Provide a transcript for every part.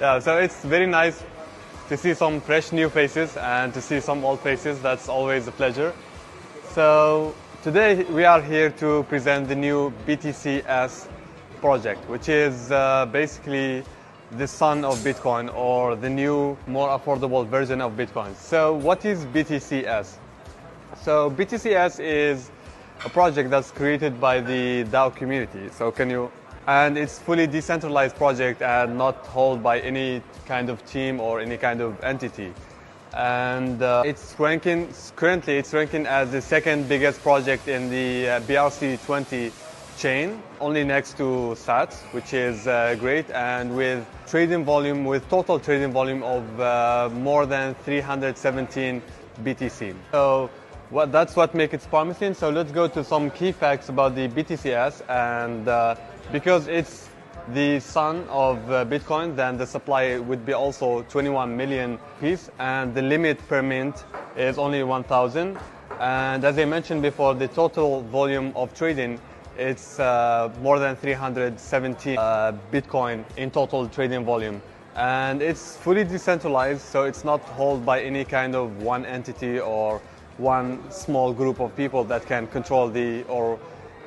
Yeah, so it's very nice to see some fresh new faces and to see some old faces. That's always a pleasure. So today we are here to present the new BTCs project, which is basically the son of Bitcoin, or the new, more affordable version of Bitcoin. So what is BTCs? So BTCs is a project that's created by the DAO community. So and it's fully decentralized project and not held by any kind of team or any kind of entity. And currently it's ranking as the second biggest project in the BRC20 chain, only next to SATS, which is great, and with total trading volume of more than 317 BTC. So that's what makes it promising. So let's go to some key facts about the BTCs, and because it's the son of Bitcoin, then the supply would be also 21 million pieces, and the limit per mint is only 1,000. And as I mentioned before, the total volume of trading, it's more than 370 Bitcoin in total trading volume. And it's fully decentralized, so it's not held by any kind of one entity or one small group of people that can control or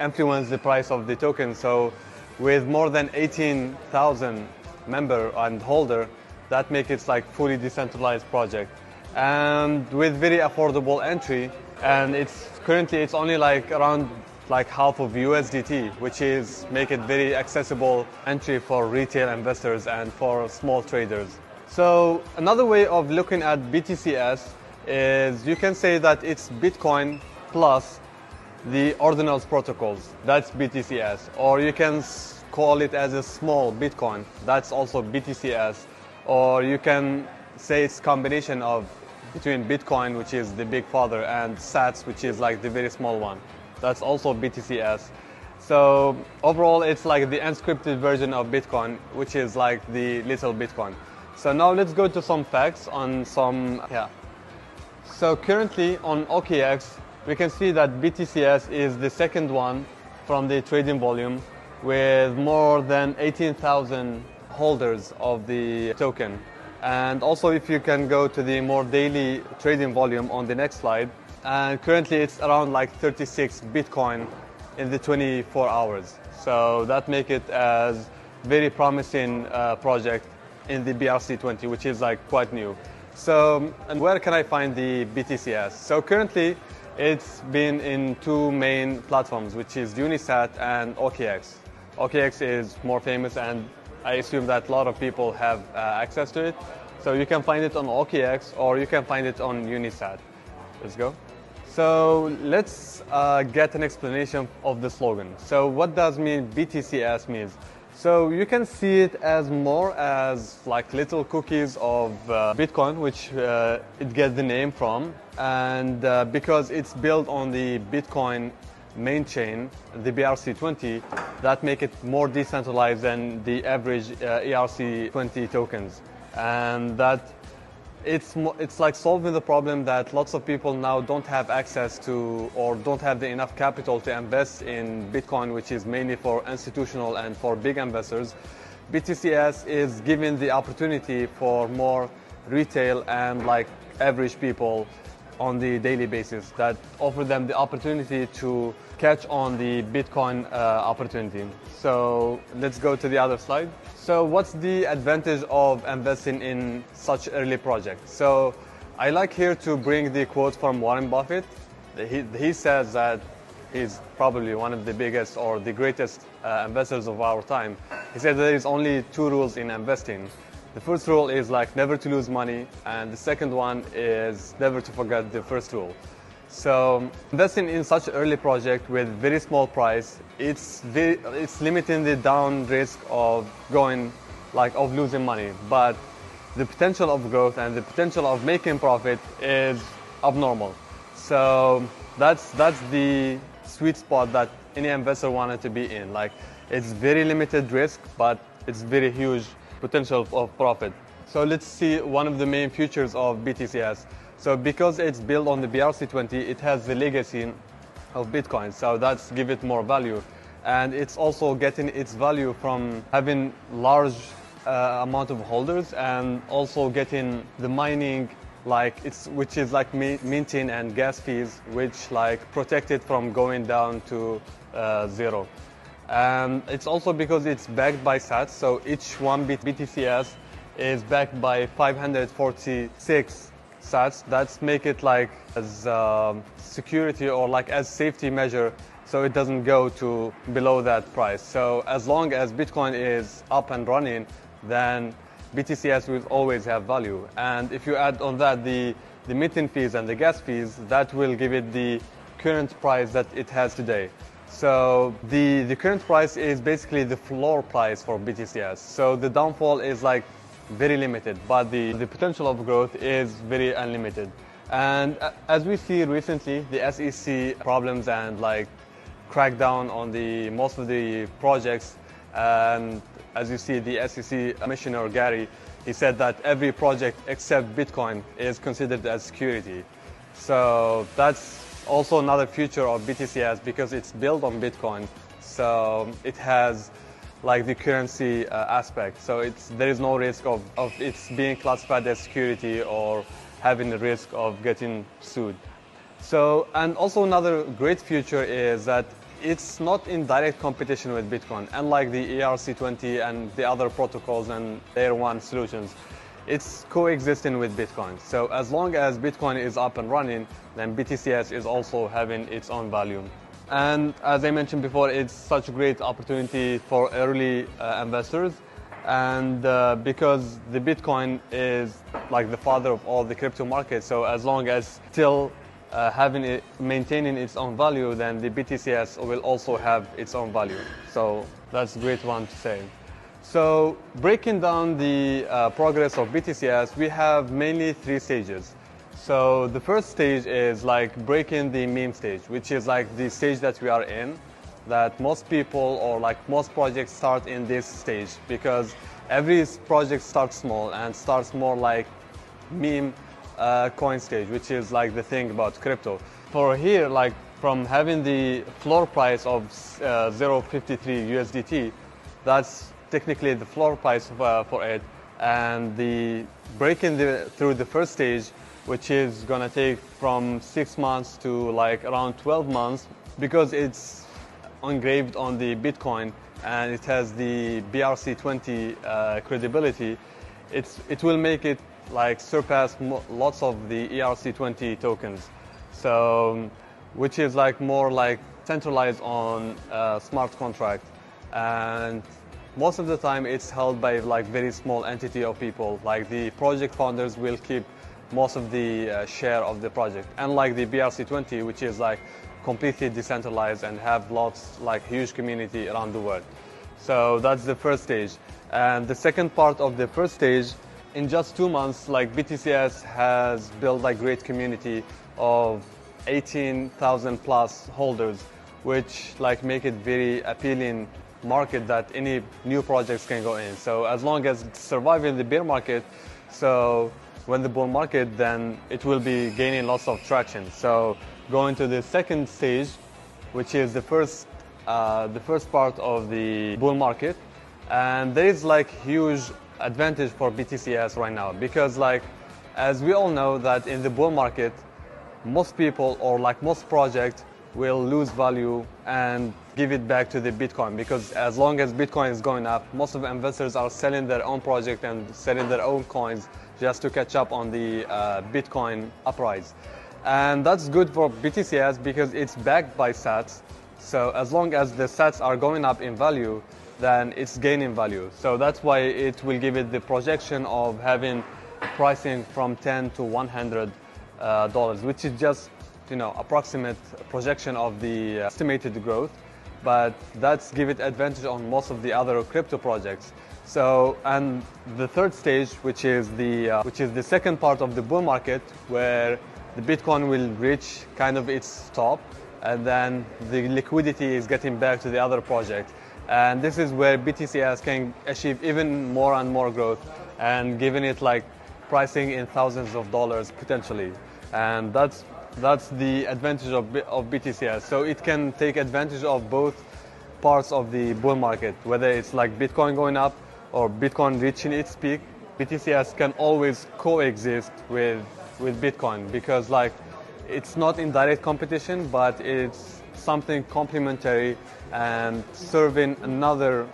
influence the price of the token. So with more than 18,000 member and holder, that makes it like fully decentralized project, and with very affordable entry. And currently it's only like around half of USDT, which make it very accessible entry for retail investors and for small traders. So another way of looking at BTCs is you can say that it's Bitcoin plus the ordinals protocols. That's BTCs. Or you can call it as a small Bitcoin. That's also BTCs. Or you can say it's combination between Bitcoin, which is the big father, and SATS, which is like the very small one. That's also BTCs. So overall, it's like the unscripted version of Bitcoin, which is like the little Bitcoin. So now let's go to some facts on So currently on OKX, we can see that BTCs is the second one from the trading volume, with more than 18,000 holders of the token. And also, if you can go to the more daily trading volume on the next slide, and currently it's around like 36 Bitcoin in the 24 hours. So that makes it as very promising project in the BRC20, which is like quite new. So, and where can I find the BTCs? So currently it's been in two main platforms, which is Unisat and OKX. OKX is more famous, and I assume that a lot of people have access to it. So you can find it on OKX, or you can find it on Unisat. Let's go. So let's get an explanation of the slogan. So what does BTCs means? So you can see it as more as like little cookies of Bitcoin, which it gets the name from, and because it's built on the Bitcoin main chain, the BRC20, that make it more decentralized than the average ERC20 tokens, and that it's like solving the problem that lots of people now don't have access to, or don't have the enough capital to invest in Bitcoin, which is mainly for institutional and for big investors. BTCs is giving the opportunity for more retail and like average people on the daily basis, that offer them the opportunity to catch on the Bitcoin opportunity. So let's go to the other slide. So what's the advantage of investing in such early projects? So I like here to bring the quote from Warren Buffett. He says that he's probably one of the biggest or the greatest investors of our time. He said there is only two rules in investing. The first rule is like never to lose money, and the second one is never to forget the first rule. So investing in such an early project with very small price, it's limiting the down risk of losing money, but the potential of growth and the potential of making profit is abnormal. So that's the sweet spot that any investor wanted to be in. Like, it's very limited risk, but it's very huge potential of profit. So let's see one of the main features of BTCs. So because it's built on the BRC20, it has the legacy of Bitcoin. So that's give it more value. And it's also getting its value from having large amount of holders, and also getting the mining, which is like minting and gas fees, which like protect it from going down to zero. And it's also because it's backed by sats, so each one BTCs is backed by 546 sats. That's make it like as security or like as safety measure, so it doesn't go to below that price. So as long as Bitcoin is up and running, then BTCs will always have value. And if you add on that the minting fees and the gas fees, that will give it the current price that it has today. So the current price is basically the floor price for BTCs. So the downfall is like very limited, but the potential of growth is very unlimited. And as we see recently, the SEC problems and like crackdown on most of the projects, and as you see, the SEC Commissioner Gary, he said that every project except Bitcoin is considered as security. So that's also another feature of BTCs because it's built on Bitcoin. So it has like the currency aspect. So there is no risk of it being classified as security or having the risk of getting sued. So, and also another great feature is that it's not in direct competition with Bitcoin, unlike the BRC20 and the other protocols and layer 1 solutions. It's coexisting with Bitcoin. So as long as Bitcoin is up and running, then BTCs is also having its own value. And as I mentioned before, it's such a great opportunity for early investors. And because the Bitcoin is like the father of all the crypto markets, so as long as still maintaining its own value, then the BTCs will also have its own value. So that's a great one to say. So breaking down the progress of BTCs, we have mainly 3 stages. So the first stage is like breaking the meme stage, which is like the stage that we are in, that most people or like most projects start in this stage because every project starts small and starts more like meme coin stage, which is like the thing about crypto. For here, like from having the floor price of 0.53 USDT, that's technically the floor price for it, and the breaking through the first stage, which is gonna take from 6 months to like around 12 months, because it's engraved on the Bitcoin and it has the BRC20 credibility. It will make it like surpass lots of the ERC20 tokens, so which is like more like centralized on smart contract, and most of the time it's held by like very small entity of people. Like the project founders will keep most of the share of the project, unlike the BRC20, which is like completely decentralized and have lots like huge community around the world. So that's the first stage. And the second part of the first stage, in just 2 months, like BTCs has built like great community of 18,000 plus holders, which like make it very appealing market that any new projects can go in. So as long as it's surviving the bear market, so when the bull market, then it will be gaining lots of traction. So going to the second stage, which is the first part of the bull market, and there is like huge advantage for BTCs right now, because like as we all know that in the bull market, most people or like most projects will lose value and give it back to the Bitcoin, because as long as Bitcoin is going up, most of the investors are selling their own project and selling their own coins just to catch up on the Bitcoin uprise. And that's good for BTCs because it's backed by sats. So as long as the sats are going up in value, then it's gaining value. So that's why it will give it the projection of having pricing from $10 to $100, which is just approximate projection of the estimated growth, but that's give it advantage on most of the other crypto projects. So, and the third stage, which is the second part of the bull market, where the Bitcoin will reach kind of its top, and then the liquidity is getting back to the other project. And this is where BTCs can achieve even more and more growth, and giving it like pricing in thousands of dollars potentially. And that's the advantage of BTCs. So it can take advantage of both parts of the bull market, whether it's like Bitcoin going up or Bitcoin reaching its peak, BTCs can always coexist with Bitcoin, because like it's not in direct competition, but it's something complementary and serving another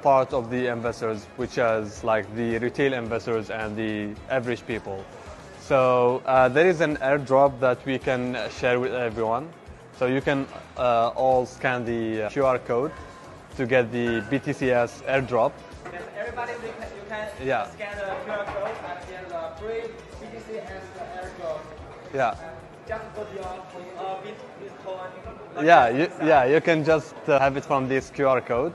part of the investors, which is like the retail investors and the average people. So there is an airdrop that we can share with everyone. So you can all scan the QR code to get the BTCs airdrop. And everybody, you can scan the QR code and get the free BTCs airdrop. Yeah. Just put your Bitcoin. You can just have it from this QR code.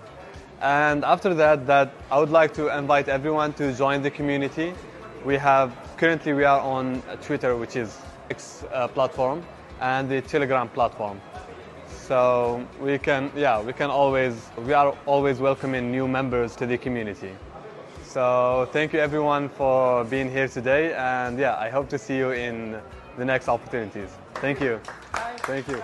And after that, I would like to invite everyone to join the community. Currently we are on Twitter, which is X platform, and the Telegram platform. So we are always welcoming new members to the community. So thank you everyone for being here today, and I hope to see you in the next opportunities. Thank you. Bye. Thank you.